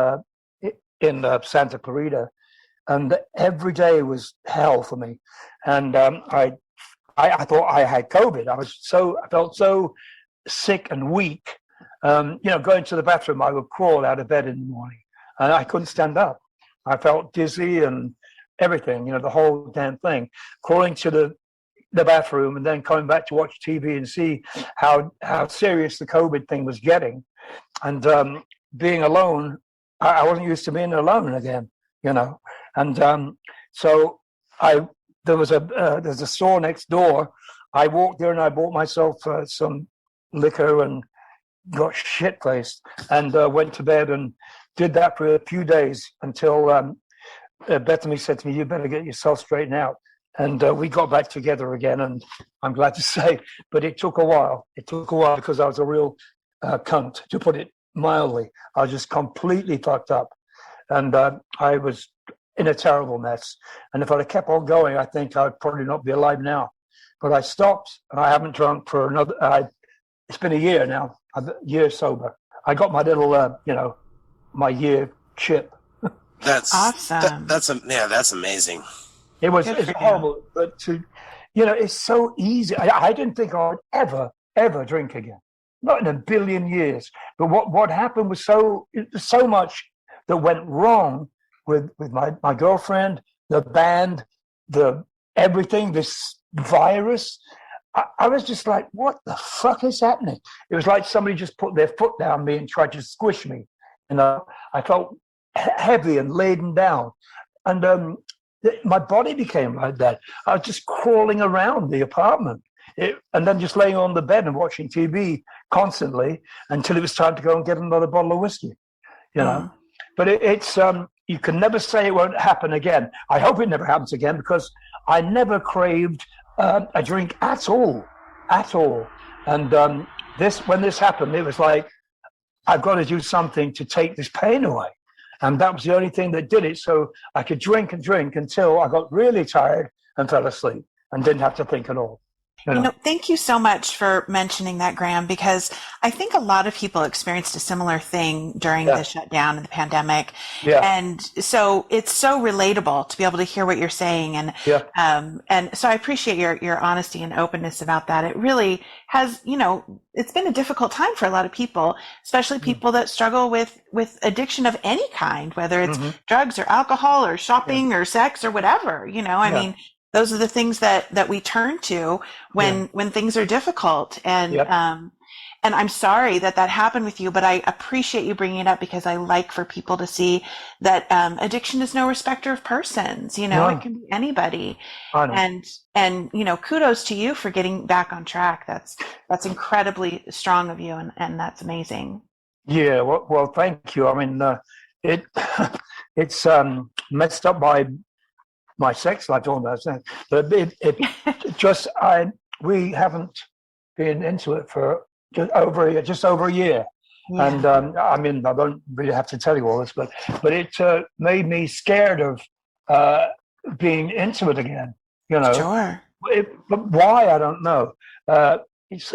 Santa Clarita. And every day was hell for me. And I thought I had COVID. I felt so sick and weak. Going to the bathroom, I would crawl out of bed in the morning. And I couldn't stand up. I felt dizzy and everything, the whole damn thing. Crawling to the bathroom and then coming back to watch TV and see how serious the COVID thing was getting. And being alone, I wasn't used to being alone again, And so there's a store next door. I walked there and I bought myself some liquor and got shit-faced and went to bed and did that for a few days until Bethany said to me, "You better get yourself straightened out." And we got back together again, and I'm glad to say, but it took a while. It took a while because I was a real cunt, to put it mildly. I was just completely fucked up. And I was in a terrible mess. And if I'd have kept on going, I think I'd probably not be alive now. But I stopped, and I haven't drunk for it's been a year now. I'm a year sober. I got my little, my year chip. That's awesome. That's amazing. It's horrible, but it's so easy. I didn't think I would ever drink again, not in a billion years. But what happened was so much that went wrong with my girlfriend, the band, everything, this virus. I was just like, what the fuck is happening? It was like somebody just put their foot down me and tried to squish me. I felt heavy and laden down. And my body became like that. I was just crawling around the apartment. And then just laying on the bed and watching TV constantly until it was time to go and get another bottle of whiskey, you know. But it's you can never say it won't happen again. I hope it never happens again, because I never craved a drink at all. And when this happened, it was like, I've got to do something to take this pain away. And that was the only thing that did it. So I could drink and drink until I got really tired and fell asleep and didn't have to think at all. You know, thank you so much for mentioning that, Graham, because I think a lot of people experienced a similar thing during the shutdown and the pandemic. Yeah. And so it's so relatable to be able to hear what you're saying. And so I appreciate your honesty and openness about that. It really has, it's been a difficult time for a lot of people, especially people that struggle with addiction of any kind, whether it's drugs or alcohol or shopping or sex or whatever, I mean, those are the things that we turn to when things are difficult. And I'm sorry that happened with you, but I appreciate you bringing it up, because I like for people to see that addiction is no respecter of persons. It can be anybody. And kudos to you for getting back on track. That's incredibly strong of you, and that's amazing. Yeah, well, thank you. I mean, it's messed up my sex life, all that, but we haven't been into it for just over a year, and I mean, I don't really have to tell you all this, but it made me scared of being into it again. Sure. But why, I don't know. It's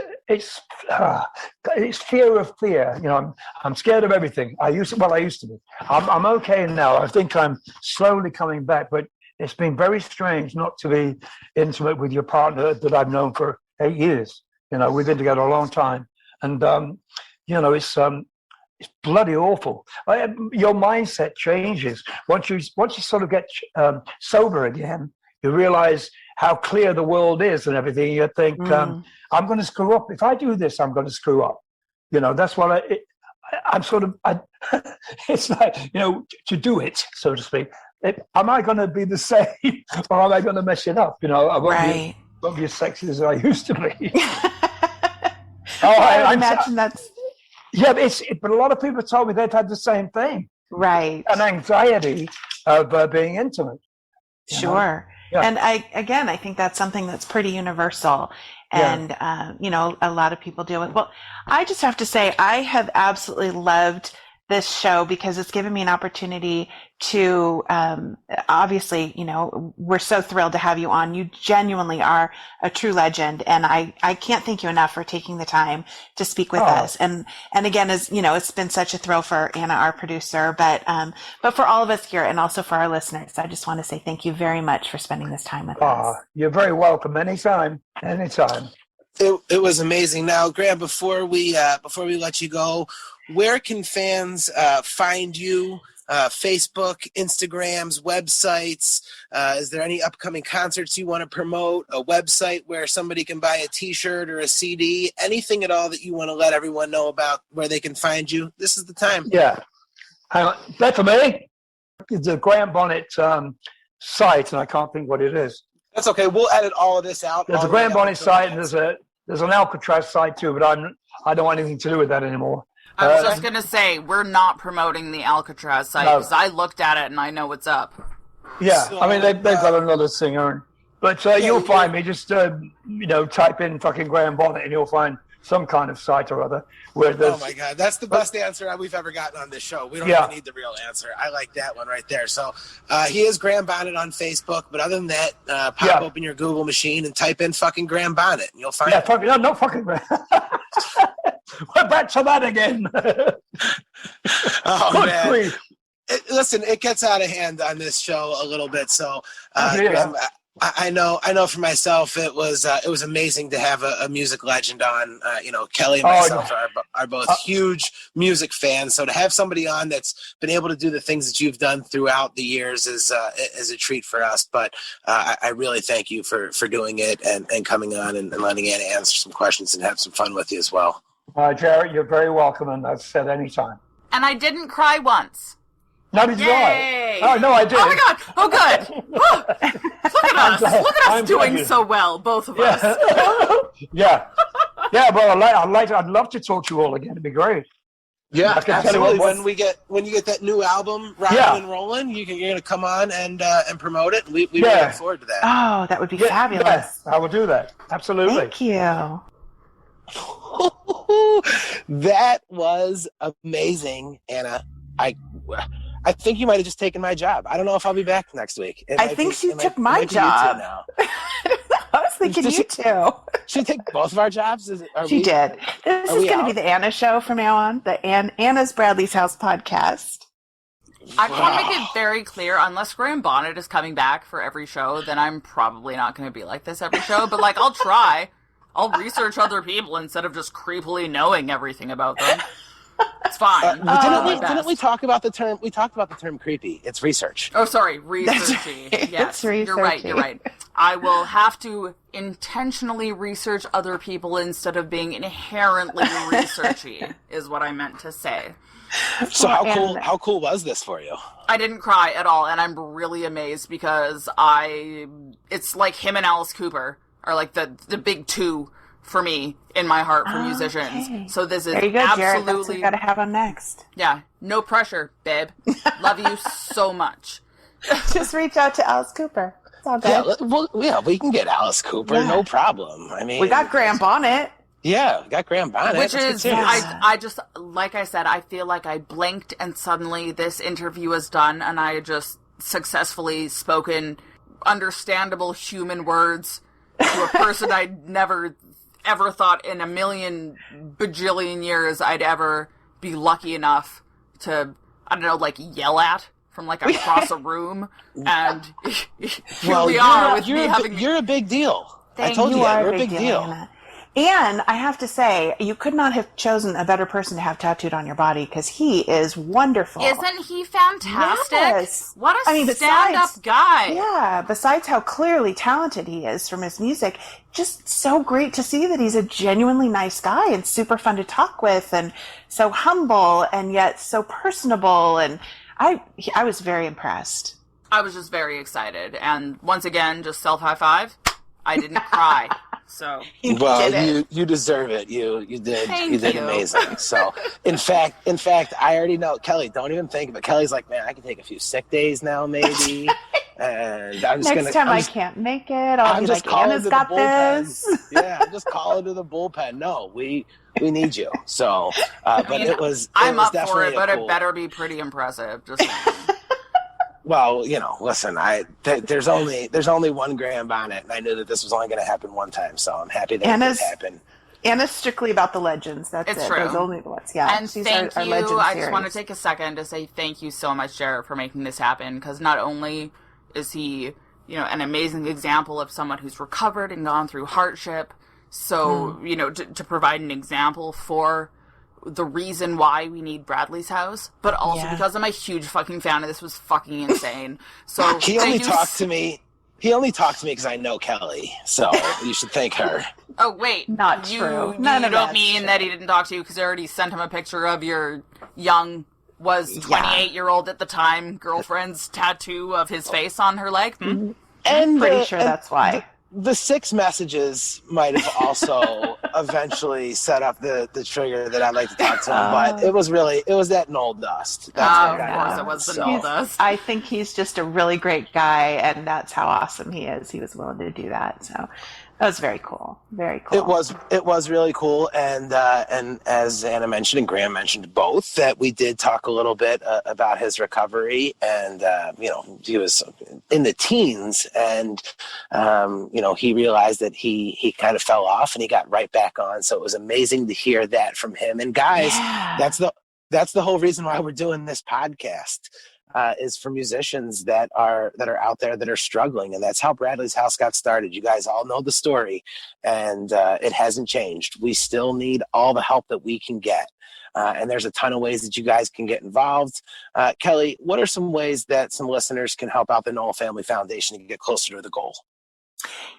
fear of fear. I'm scared of everything. I used to be. I'm okay now. I think I'm slowly coming back, but it's been very strange not to be intimate with your partner that I've known for 8 years. We've been together a long time, and it's bloody awful. Your mindset changes once you sort of get sober again. You realize how clear the world is and everything. You think, I'm going to screw up. If I do this, I'm going to screw up. That's what I'm sort of. It's like, to do it, so to speak. Am I going to be the same, or am I going to mess it up? I won't be as sexy as I used to be. I imagine that's. Yeah, but a lot of people told me they've had the same thing. Right. An anxiety of being intimate. Sure. Yeah. And I think that's something that's pretty universal. And, a lot of people deal with. Well, I just have to say, I have absolutely loved this show, because it's given me an opportunity to, obviously, we're so thrilled to have you on. You genuinely are a true legend. And I can't thank you enough for taking the time to speak with us. And again, as it's been such a thrill for Anna, our producer, but for all of us here, and also for our listeners, I just want to say thank you very much for spending this time with us. You're very welcome. Anytime. It was amazing. Now, Graham, before we let you go, where can fans find you? Facebook, Instagrams, websites. Is there any upcoming concerts you want to promote? A website where somebody can buy a T-shirt or a CD? Anything at all that you want to let everyone know about where they can find you? This is the time. Yeah. Hang on. That for me? It's a Graham Bonnet site, and I can't think what it is. That's okay. We'll edit all of this out. There's a Graham Bonnet site, and there's an Alcatraz site too, but I don't want anything to do with that anymore. I was just going to say, we're not promoting the Alcatraz site, because I looked at it and I know what's up. Yeah, so, I mean, they've got another singer. But you'll find me, just, type in fucking Graham Bonnet and you'll find some kind of site or other. Oh, my God. That's the best answer we've ever gotten on this show. We don't even need the real answer. I like that one right there. So he is Graham Bonnet on Facebook. But other than that, pop open your Google machine and type in fucking Graham Bonnet and you'll find it. No fucking Graham. We're back to that again. Oh, man. Listen, it gets out of hand on this show a little bit. So, Graham, I know for myself, it was amazing to have a music legend on. Kelly and myself are both huge music fans. So to have somebody on that's been able to do the things that you've done throughout the years is a treat for us. But I really thank you for doing it and coming on and letting Anna answer some questions and have some fun with you as well. Jarett, you're very welcome, and I've said anytime. And I didn't cry once. Now did Yay! I? Oh, no, I did. Oh my god! Oh, good! Look at us! Look at us doing so well, both of us. Yeah. Yeah, well, I'd love to talk to you all again. It'd be great. Yeah, I can tell you absolutely. what- When you get that new album rocking and rolling, you're gonna come on and promote it. We really look forward to that. Oh, that would be fabulous. Yes, I will do that. Absolutely. Thank you. That was amazing, Anna. I think you might have just taken my job. I don't know if I'll be back next week. I think she took my job. Now. I was thinking you too. She take both of our jobs? She did. This is going to be the Anna show from now on, the Anna's Bradley's House podcast. I just want to make it very clear, unless Graham Bonnet is coming back for every show, then I'm probably not going to be like this every show, but like I'll try. I'll research other people instead of just creepily knowing everything about them. It's fine. Didn't we talk about the term? We talked about the term creepy. It's research. Oh, sorry, researchy. Yes, you're right. You're right. I will have to intentionally research other people instead of being inherently researchy. Is what I meant to say. So how cool was this for you? I didn't cry at all, and I'm really amazed because it's like him and Alice Cooper are like the big two for me in my heart for musicians. Okay. So this is there you go, absolutely Jarett. That's what we got to have on next. Yeah, no pressure, babe. Love you so much. Just reach out to Alice Cooper. It's all good. We can get Alice Cooper, no problem. I mean, we got Graham Bonnet. Yeah, we got Graham Bonnet. Which is, I just, like I said, I feel like I blinked and suddenly this interview was done and I had just successfully spoken understandable human words to a person I'd never ever thought in a million bajillion years I'd ever be lucky enough to, I don't know, like yell at from like across a room. And here we are with me having... You're a big deal. I told you that. You're a big deal. Anna. And I have to say, you could not have chosen a better person to have tattooed on your body because he is wonderful. Isn't he fantastic? Yes. What a stand-up guy. Yeah, besides how clearly talented he is from his music, just so great to see that he's a genuinely nice guy and super fun to talk with and so humble and yet so personable. And I was very impressed. I was just very excited. And once again, just self-high five. I didn't cry. So you deserve it. You did. Thank you did you. amazing. So in fact, I already know Kelly. Don't even think of it. Kelly's like, man, I can take a few sick days now, maybe. And I'm just Next time I can't make it, I'll be like, Anna's got this. Yeah, I'm just calling to the bullpen. No, we need you. So, but it was. I'm up definitely for it, but cool... it better be pretty impressive. Just saying. Well, listen, there's only one Graham Bonnet, and I knew that this was only going to happen one time, so I'm happy that it happened. Anna's strictly about the legends. That's it's it. True. Those only the ones. Yeah. And she's thank our you. legend I series. just want to take a second to say thank you so much, Jarett, for making this happen. Because not only is he, an amazing example of someone who's recovered and gone through hardship, so to provide an example for the reason why we need Bradley's House, but also because I'm a huge fucking fan of this. Was fucking insane. So he only talked to me because I know Kelly, so you should thank her. Oh wait, not true. You don't mean that he didn't talk to you because I already sent him a picture of your young, was 28-year-old at the time, girlfriend's tattoo of his face on her leg? And I'm pretty sure that's why. The 6 messages might have also eventually set up the trigger that I'd like to talk to him, but it was that Knoll Dust. Of course it was the Knoll Dust. I think he's just a really great guy, and that's how awesome he is. He was willing to do that, so that was very cool. Very cool. It was really cool, and as Anna mentioned and Graham mentioned both, that we did talk a little bit about his recovery, and he was in the teens, and he realized that he kind of fell off and he got right back on. So it was amazing to hear that from him. And guys, that's the whole reason why we're doing this podcast. Is for musicians that are out there that are struggling, and that's how Bradley's House got started. You guys all know the story, and it hasn't changed. We still need all the help that we can get, and there's a ton of ways that you guys can get involved. Kelly, what are some ways that some listeners can help out the Knoll Family Foundation to get closer to the goal?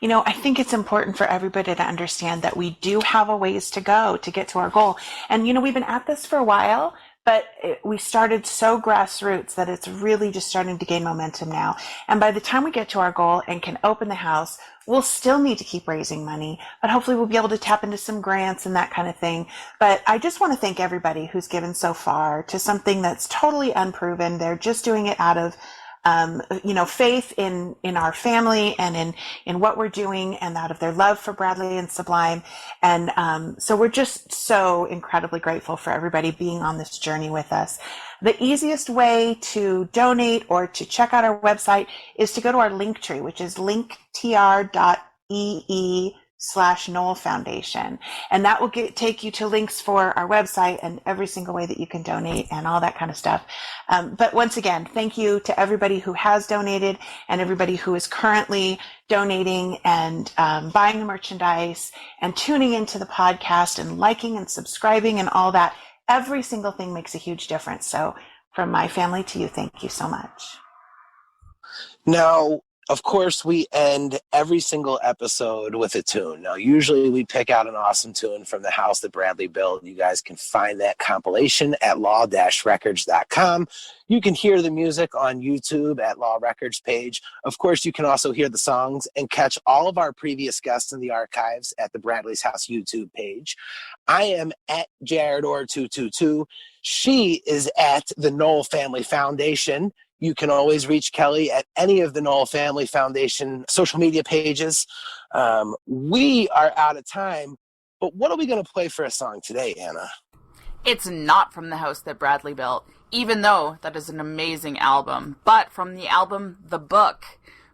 I think it's important for everybody to understand that we do have a ways to go to get to our goal. And, we've been at this for a while, But we started so grassroots that it's really just starting to gain momentum now. And by the time we get to our goal and can open the house, we'll still need to keep raising money, but hopefully we'll be able to tap into some grants and that kind of thing. But I just want to thank everybody who's given so far to something that's totally unproven. They're just doing it out of faith in our family and in what we're doing, and out of their love for Bradley and Sublime. And so we're just so incredibly grateful for everybody being on this journey with us. The easiest way to donate or to check out our website is to go to our link tree, which is linktr.ee/Knoll Foundation. And that will take you to links for our website and every single way that you can donate and all that kind of stuff. But once again, thank you to everybody who has donated and everybody who is currently donating and buying the merchandise and tuning into the podcast and liking and subscribing and all that. Every single thing makes a huge difference. So from my family to you, thank you so much. Now, of course, we end every single episode with a tune. Now, usually we pick out an awesome tune from the house that Bradley built. You guys can find that compilation at law-records.com. You can hear the music on YouTube at Law Records page. Of course, you can also hear the songs and catch all of our previous guests in the archives at the Bradley's House YouTube page. I am at JaredOr222. She is at the Knoll Family Foundation. You can always reach Kelly at any of the Knoll Family Foundation social media pages. We are out of time, but what are we going to play for a song today, Anna? It's not from the house that Bradley built, even though that is an amazing album, but from the album The Book.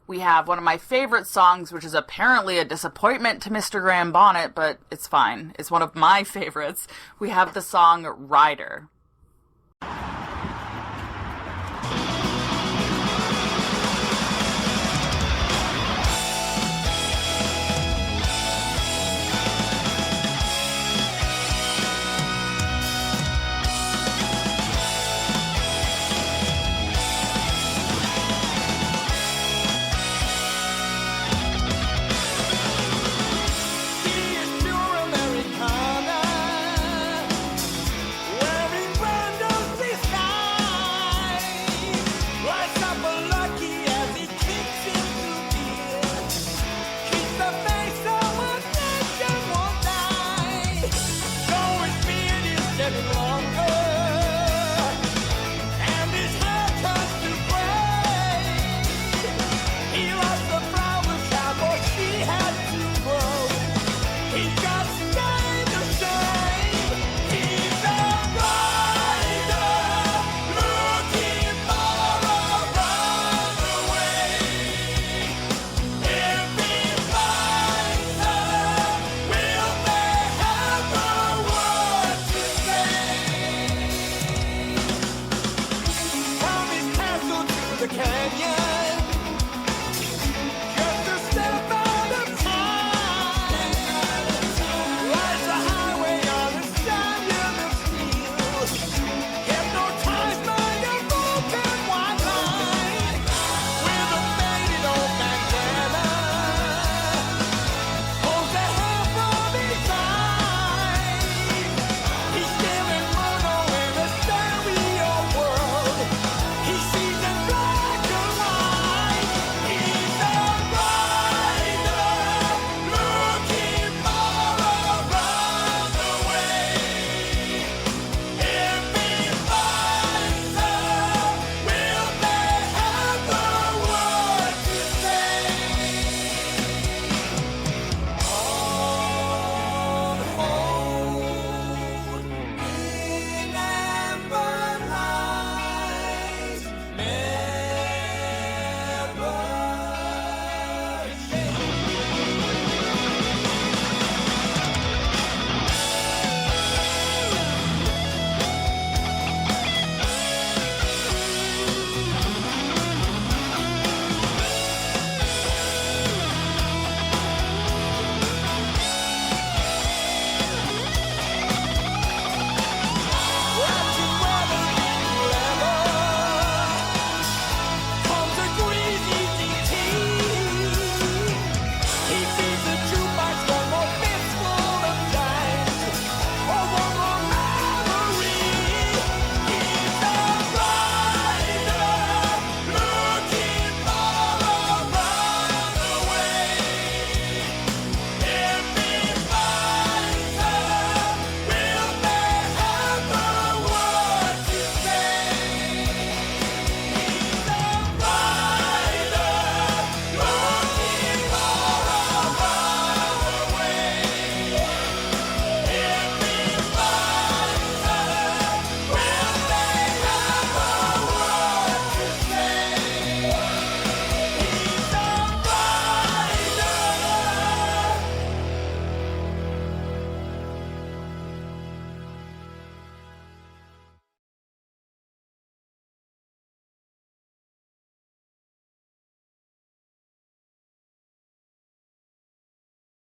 We have one of my favorite songs, which is apparently a disappointment to Mr. Graham Bonnet, but it's fine. It's one of my favorites. We have the song Rider. Canyon.